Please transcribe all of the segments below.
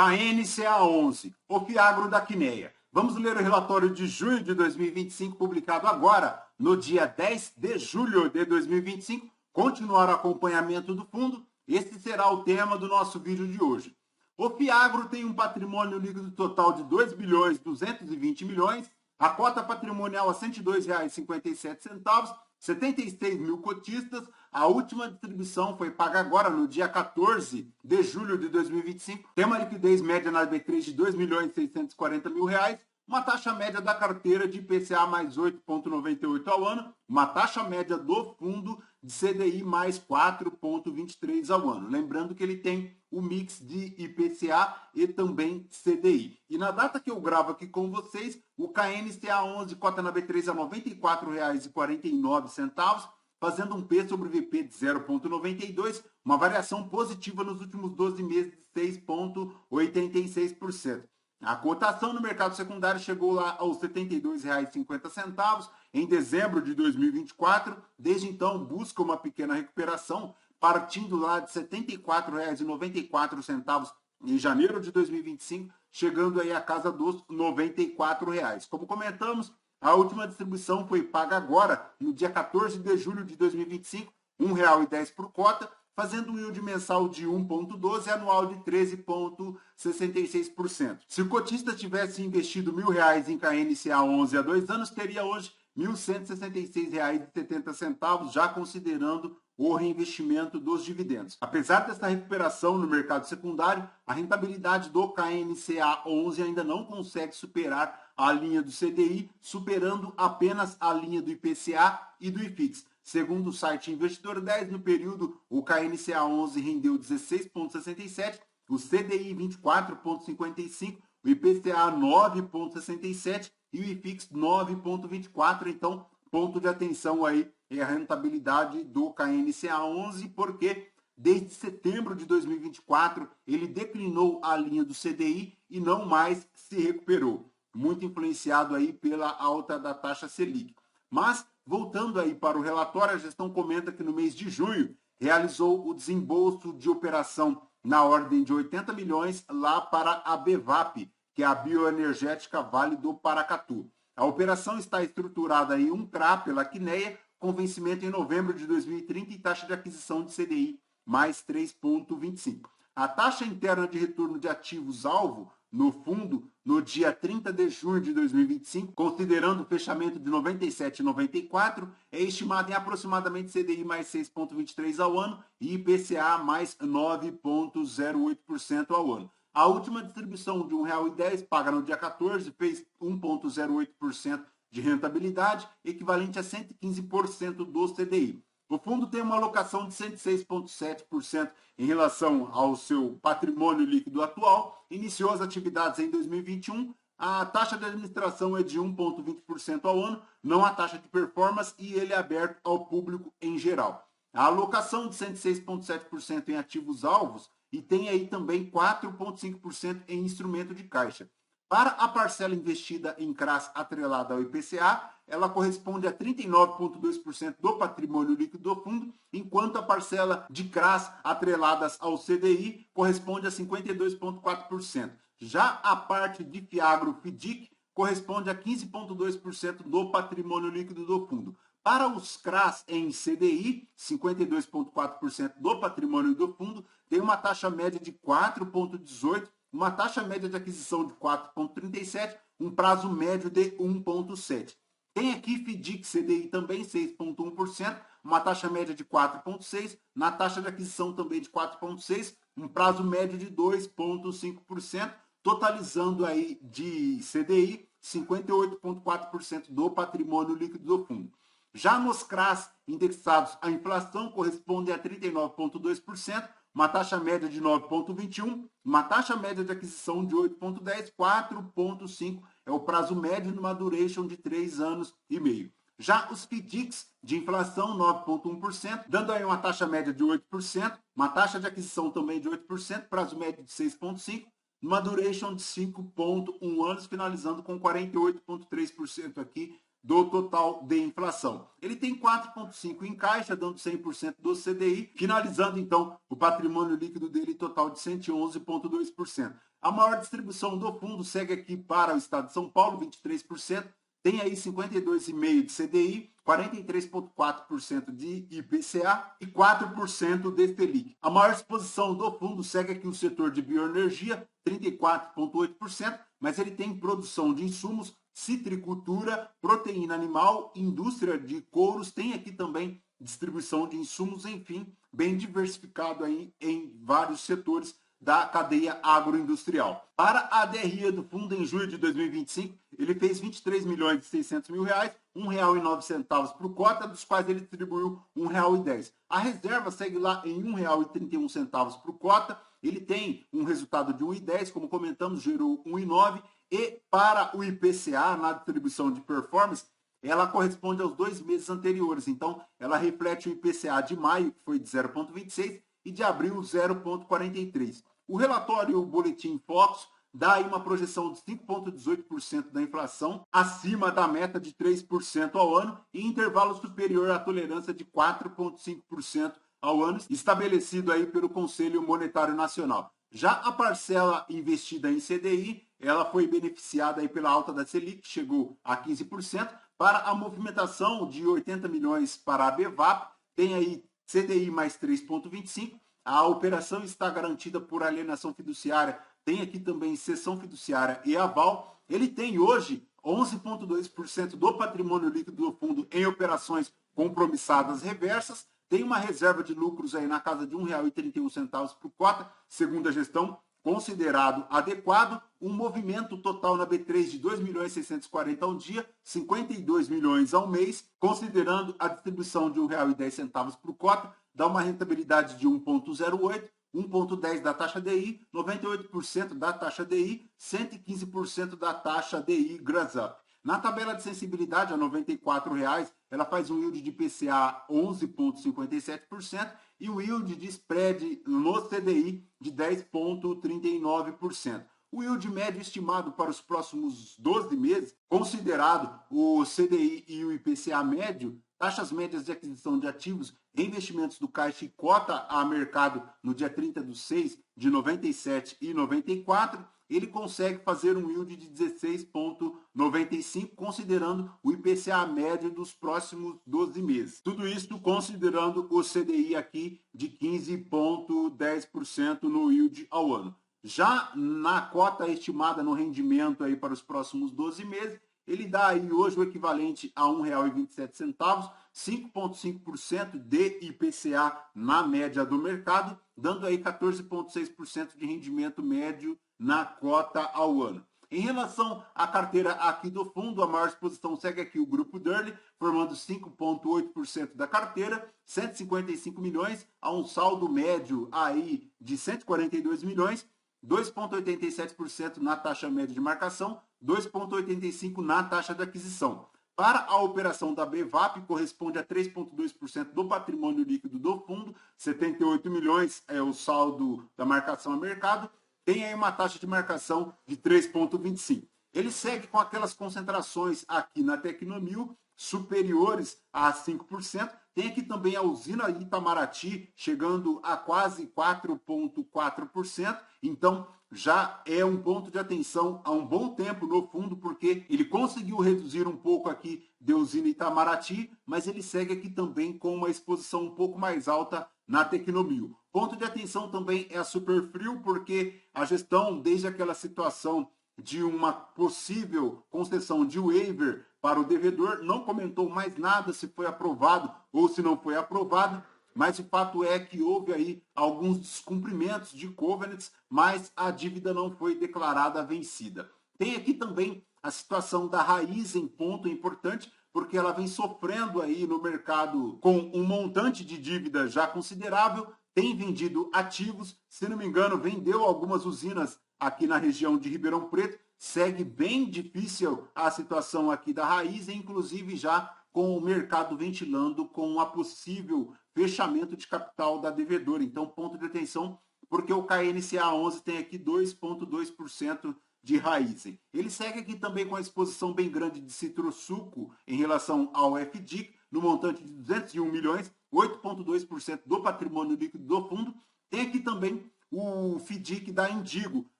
KNCA11, o Fiagro da Quineia. Vamos ler o relatório de junho de 2025, publicado agora, no dia 10 de julho de 2025. Continuar o acompanhamento do fundo, esse será o tema do nosso vídeo de hoje. O Fiagro tem um patrimônio líquido total de 2 bilhões 220 milhões, a cota patrimonial a R$ 102,57, 76 mil cotistas. A última distribuição foi paga agora, no dia 14 de julho de 2025. Tem uma liquidez média na B3 de R$ 2.640.000, uma taxa média da carteira de IPCA mais 8,98 ao ano, uma taxa média do fundo de CDI mais 4,23 ao ano. Lembrando que ele tem o mix de IPCA e também CDI. E na data que eu gravo aqui com vocês, o KNCA11 cota na B3 a R$ 94,49, fazendo um P sobre VP de 0,92, uma variação positiva nos últimos 12 meses de 6,86%. A cotação no mercado secundário chegou lá aos R$ 72,50 em dezembro de 2024. Desde então, busca uma pequena recuperação, partindo lá de R$ 74,94 em janeiro de 2025, chegando aí à casa dos R$ 94. Como comentamos, a última distribuição foi paga agora, no dia 14 de julho de 2025, R$ 1,10 por cota, fazendo um yield mensal de 1,12 e anual de 13,66%. Se o cotista tivesse investido R$ 1.000 em KNCA11 há 2 anos, teria hoje R$ 1.166,70, já considerando o reinvestimento dos dividendos. Apesar dessa recuperação no mercado secundário, a rentabilidade do KNCA11 ainda não consegue superar a linha do CDI, superando apenas a linha do IPCA e do IFIX. Segundo o site Investidor 10, no período, o KNCA11 rendeu 16,67, o CDI 24,55, o IPCA 9,67 e o IFIX 9,24. Então, ponto de atenção aí é a rentabilidade do KNCA11, porque desde setembro de 2024 ele declinou a linha do CDI e não mais se recuperou, muito influenciado aí pela alta da taxa Selic. Mas, voltando aí para o relatório, a gestão comenta que no mês de junho realizou o desembolso de operação na ordem de 80 milhões lá para a BVAP, que é a Bioenergética Vale do Paracatu. A operação está estruturada em um CRA pela Quineia, com vencimento em novembro de 2030 e taxa de aquisição de CDI mais 3,25. A taxa interna de retorno de ativos-alvo no fundo, no dia 30 de junho de 2025, considerando o fechamento de 97,94, é estimado em aproximadamente CDI mais 6,23 ao ano e IPCA mais 9,08% ao ano. A última distribuição de R$ 1,10, paga no dia 14, fez 1,08% de rentabilidade, equivalente a 115% do CDI. O fundo tem uma alocação de 106,7% em relação ao seu patrimônio líquido atual, iniciou as atividades em 2021, a taxa de administração é de 1,20% ao ano, não a taxa de performance, e ele é aberto ao público em geral. A alocação de 106,7% em ativos-alvos e tem aí também 4,5% em instrumento de caixa. Para a parcela investida em CRAs atrelada ao IPCA, ela corresponde a 39,2% do patrimônio líquido do fundo, enquanto a parcela de CRAs atreladas ao CDI corresponde a 52,4%. Já a parte de Fiagro FIDIC corresponde a 15,2% do patrimônio líquido do fundo. Para os CRAs em CDI, 52,4% do patrimônio do fundo, tem uma taxa média de 4,18%, uma taxa média de aquisição de 4,37, um prazo médio de 1,7. Tem aqui FIDIC CDI também 6,1%, uma taxa média de 4,6%, na taxa de aquisição também de 4,6%, um prazo médio de 2,5%, totalizando aí de CDI 58,4% do patrimônio líquido do fundo. Já nos CRAs indexados à inflação corresponde a 39,2%, uma taxa média de 9,21%, uma taxa média de aquisição de 8,10%, 4,5% é o prazo médio numa duration de 3 anos e meio. Já os FIDICs de inflação, 9,1%, dando aí uma taxa média de 8%, uma taxa de aquisição também de 8%, prazo médio de 6,5%, numa duration de 5,1 anos, finalizando com 48,3% aqui do total de inflação. Ele tem 4,5% em caixa, dando 100% do CDI, finalizando então o patrimônio líquido dele total de 111,2%. A maior distribuição do fundo segue aqui para o estado de São Paulo, 23%, tem aí 52,5% de CDI, 43,4% de IPCA e 4% de Selic. A maior exposição do fundo segue aqui o setor de bioenergia, 34,8%, mas ele tem produção de insumos, citricultura, proteína animal, indústria de couros, tem aqui também distribuição de insumos, enfim, bem diversificado aí em vários setores da cadeia agroindustrial. Para a DRE do fundo, em julho de 2025, ele fez 23 milhões e 600 mil reais, R$ 1,09 por cota, dos quais ele distribuiu R$ 1,10. A reserva segue lá em R$ 1,31 por cota, ele tem um resultado de R$ 1,10, como comentamos, gerou R$ 1,09, e para o IPCA, na distribuição de performance, ela corresponde aos 2 meses anteriores, então ela reflete o IPCA de maio, que foi de 0,26, e de abril, 0,43. O relatório o Boletim Focus dá aí uma projeção de 5,18% da inflação, acima da meta de 3% ao ano, e intervalo superior à tolerância de 4,5% ao ano, estabelecido aí pelo Conselho Monetário Nacional. Já a parcela investida em CDI, ela foi beneficiada aí pela alta da Selic, que chegou a 15%, para a movimentação de 80 milhões para a BVAP, tem aí CDI mais 3,25%, a operação está garantida por alienação fiduciária, tem aqui também cessão fiduciária e aval. Ele tem hoje 11,2% do patrimônio líquido do fundo em operações compromissadas reversas, tem uma reserva de lucros aí na casa de R$ 1,31 por cota, segundo a gestão, considerado adequado, um movimento total na B3 de 2.640 ao dia, 52 milhões ao mês, considerando a distribuição de R$ 1,10 por cota, dá uma rentabilidade de 1,08, 1,10 da taxa DI, 98% da taxa DI, 115% da taxa DI Gross Up. Na tabela de sensibilidade, a R$ 94,00, ela faz um yield de PCA 11,57% e o yield de spread no CDI de 10,39%. O yield médio estimado para os próximos 12 meses, considerado o CDI e o IPCA médio, taxas médias de aquisição de ativos, reinvestimentos do caixa e cota a mercado no dia 30/6 de 97 e 94, ele consegue fazer um yield de 16,95, considerando o IPCA médio dos próximos 12 meses. Tudo isso considerando o CDI aqui de 15,10% no yield ao ano. Já na cota estimada no rendimento aí para os próximos 12 meses, ele dá aí hoje o equivalente a R$ 1,27, 5,5% de IPCA na média do mercado, dando aí 14,6% de rendimento médio na cota ao ano. Em relação à carteira aqui do fundo, a maior exposição segue aqui o grupo Durley, formando 5,8% da carteira, 155 milhões, a um saldo médio aí de 142 milhões, 2,87% na taxa média de marcação, 2,85% na taxa de aquisição. Para a operação da BVAP, corresponde a 3,2% do patrimônio líquido do fundo, 78 milhões é o saldo da marcação a mercado, tem aí uma taxa de marcação de 3,25%. Ele segue com aquelas concentrações aqui na Tecnomil, superiores a 5%. Tem aqui também a usina Itamaraty, chegando a quase 4,4%. Então, já é um ponto de atenção há um bom tempo no fundo, porque ele conseguiu reduzir um pouco aqui de usina Itamaraty, mas ele segue aqui também com uma exposição um pouco mais alta na Tecnomil. Ponto de atenção também é a Superfrio, porque a gestão, desde aquela situação de uma possível concessão de waiver para o devedor, não comentou mais nada se foi aprovado ou se não foi aprovado, mas o fato é que houve aí alguns descumprimentos de covenants, mas a dívida não foi declarada vencida. Tem aqui também a situação da Raízen, ponto importante, porque ela vem sofrendo aí no mercado com um montante de dívida já considerável, tem vendido ativos, se não me engano, vendeu algumas usinas aqui na região de Ribeirão Preto, segue bem difícil a situação aqui da Raízen, inclusive já com o mercado ventilando com a possível fechamento de capital da devedora. Então, ponto de atenção, porque o KNCA 11 tem aqui 2,2% de Raizen. Ele segue aqui também com a exposição bem grande de Citrosuco em relação ao FDIC, no montante de 201 milhões, 8,2% do patrimônio líquido do fundo. Tem aqui também o FDIC da Indigo,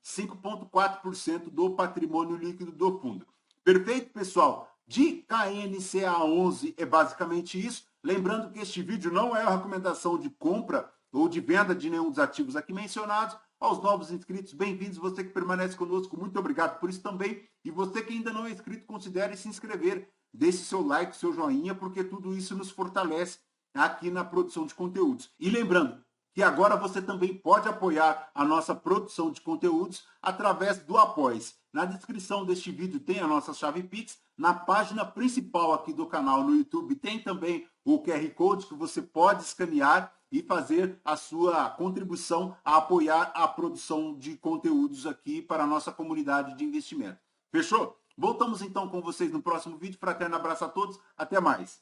5,4% do patrimônio líquido do fundo. Perfeito, pessoal? De KNCA11 é basicamente isso. Lembrando que este vídeo não é uma recomendação de compra ou de venda de nenhum dos ativos aqui mencionados. Aos novos inscritos, bem-vindos. Você que permanece conosco, muito obrigado por isso também. E você que ainda não é inscrito, considere se inscrever. Deixe seu like, seu joinha, porque tudo isso nos fortalece aqui na produção de conteúdos. E lembrando que agora você também pode apoiar a nossa produção de conteúdos através do Apoia-se. Na descrição deste vídeo tem a nossa chave Pix. Na página principal aqui do canal no YouTube tem também o QR Code que você pode escanear e fazer a sua contribuição a apoiar a produção de conteúdos aqui para a nossa comunidade de investimento. Fechou? Voltamos então com vocês no próximo vídeo. Fraterno abraço a todos. Até mais.